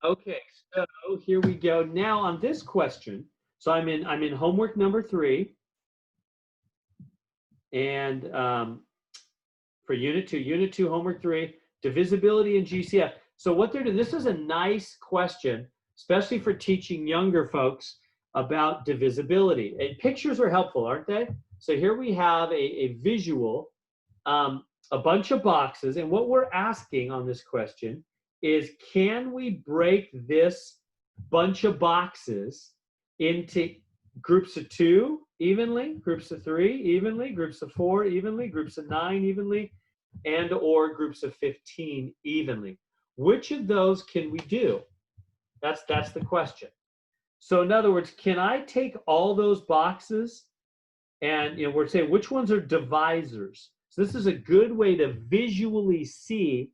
Okay, so here we go. Now on this question, so I'm in homework number 3, and for Unit 2, homework 3, divisibility in GCF. So what they're doing, this is a nice question, especially for teaching younger folks about divisibility. And pictures are helpful, aren't they? So here we have a visual, a bunch of boxes, and what we're asking on this question is, can we break this bunch of boxes into groups of 2 evenly, groups of 3 evenly, groups of 4 evenly, groups of 9 evenly, and or groups of 15 evenly? Which of those can we do? That's the question. So in other words, can I take all those boxes and we're saying which ones are divisors? So this is a good way to visually see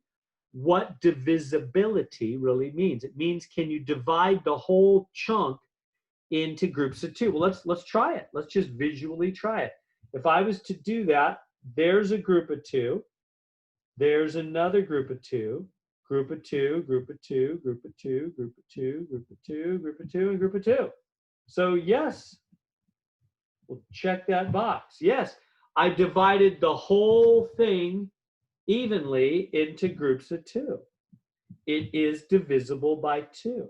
what divisibility really means. It means, can you divide the whole chunk into groups of 2? Well, let's try it. Let's just visually try it. If I was to do that, there's a group of 2. There's another group of 2. Group of 2, group of 2, group of 2, group of 2, group of 2, group of 2, and group of 2. So yes, we'll check that box. Yes, I divided the whole thing evenly into groups of 2. It is divisible by 2.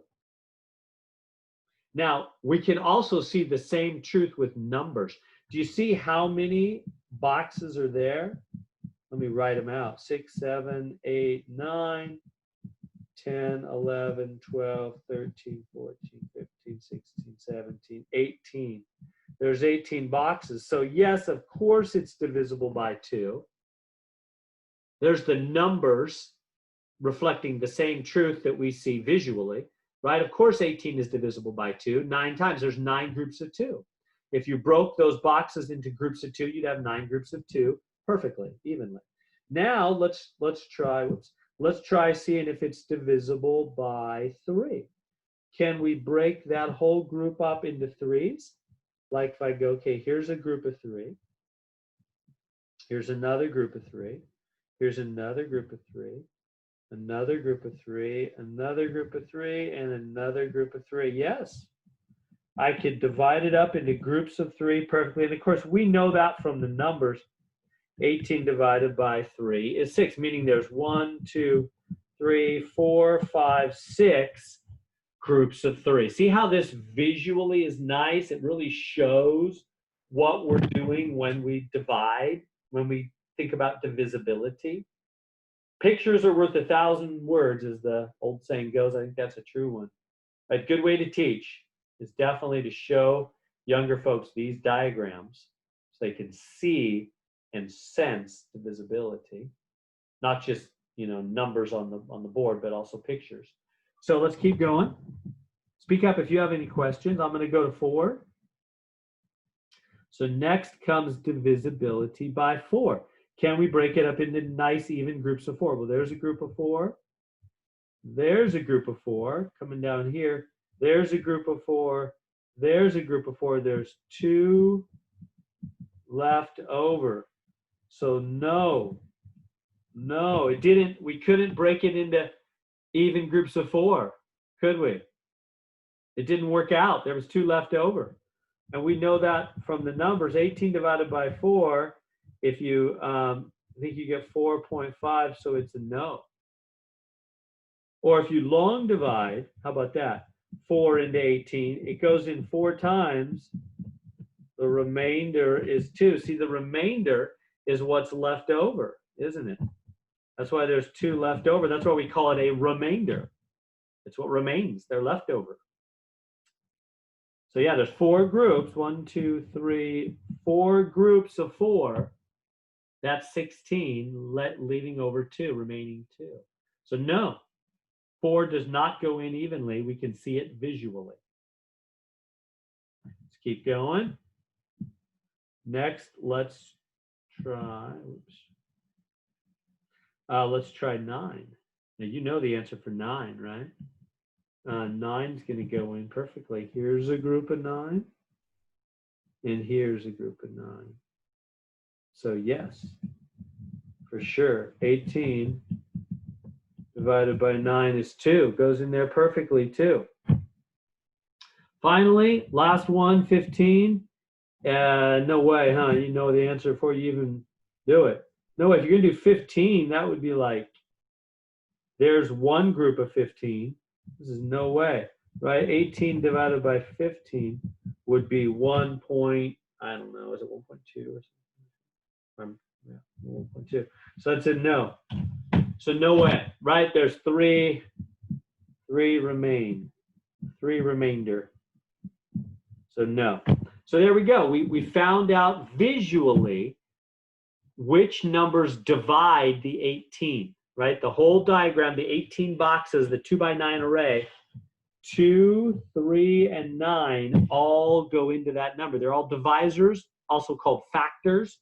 Now, we can also see the same truth with numbers. Do you see how many boxes are there? Let me write them out. 6, 7, 8, 9, 10, 11, 12, 13, 14, 15, 16, 17, 18. There's 18 boxes. So yes, of course it's divisible by 2. There's the numbers reflecting the same truth that we see visually, right? Of course 18 is divisible by 2. 9 times, there's 9 groups of 2. If you broke those boxes into groups of 2, you'd have 9 groups of 2 perfectly, evenly. Now let's try seeing if it's divisible by 3. Can we break that whole group up into 3s? Like if I go, okay, here's a group of 3. Here's another group of 3. Here's another group of 3. Another group of 3, another group of 3, and another group of 3. Yes, I could divide it up into groups of 3 perfectly. And of course, we know that from the numbers. 18 divided by 3 is 6, meaning there's 1, 2, 3, 4, 5, 6 groups of 3. See how this visually is nice? It really shows what we're doing when we divide, when we think about divisibility. Pictures are worth 1,000 words, as the old saying goes. I think that's a true one. A good way to teach is definitely to show younger folks these diagrams so they can see and sense divisibility, not just numbers on the board, but also pictures. So let's keep going. Speak up if you have any questions. I'm going to go to 4. So next comes divisibility by 4. Can we break it up into nice even groups of 4? Well, there's a group of 4. There's a group of 4 coming down here. There's a group of 4. There's a group of 4. There's 2 left over. So no, it didn't. We couldn't break it into even groups of 4, could we? It didn't work out. There was 2 left over. And we know that from the numbers. 18 divided by 4, if you, I think you get 4.5, so it's a no. Or if you long divide, how about that? 4 into 18, it goes in 4 times. The remainder is 2. See, the remainder is what's left over, isn't it? That's why there's 2 left over. That's why we call it a remainder. It's what remains. They're left over. So yeah, there's 4 groups. 1, 2, 3, 4 groups of 4. That's 16, leaving over 2, remaining 2. So no, 4 does not go in evenly. We can see it visually. Let's keep going. Next, let's try, let's try 9. Now you know the answer for 9, right? 9's going to go in perfectly. Here's a group of 9, and here's a group of 9. So yes, for sure, 18 divided by 9 is 2. Goes in there perfectly, too. Finally, last one, 15. No way, huh? You know the answer before you even do it. No way. If you're going to do 15, that would be like, there's one group of 15. This is no way, right? 18 divided by 15 would be 1 point, I don't know, is it 1.2 or something? Yeah, 1.2. So that's a no. So no way, right? There's three remainder. So no. So there we go. We found out visually which numbers divide the 18, right? The whole diagram, the 18 boxes, the 2x9 array, 2, 3, and 9 all go into that number. They're all divisors, also called factors.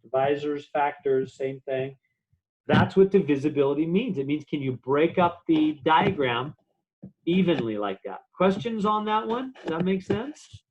Divisors, factors, same thing. That's what divisibility means. It means, can you break up the diagram evenly like that? Questions on that one? Does that make sense?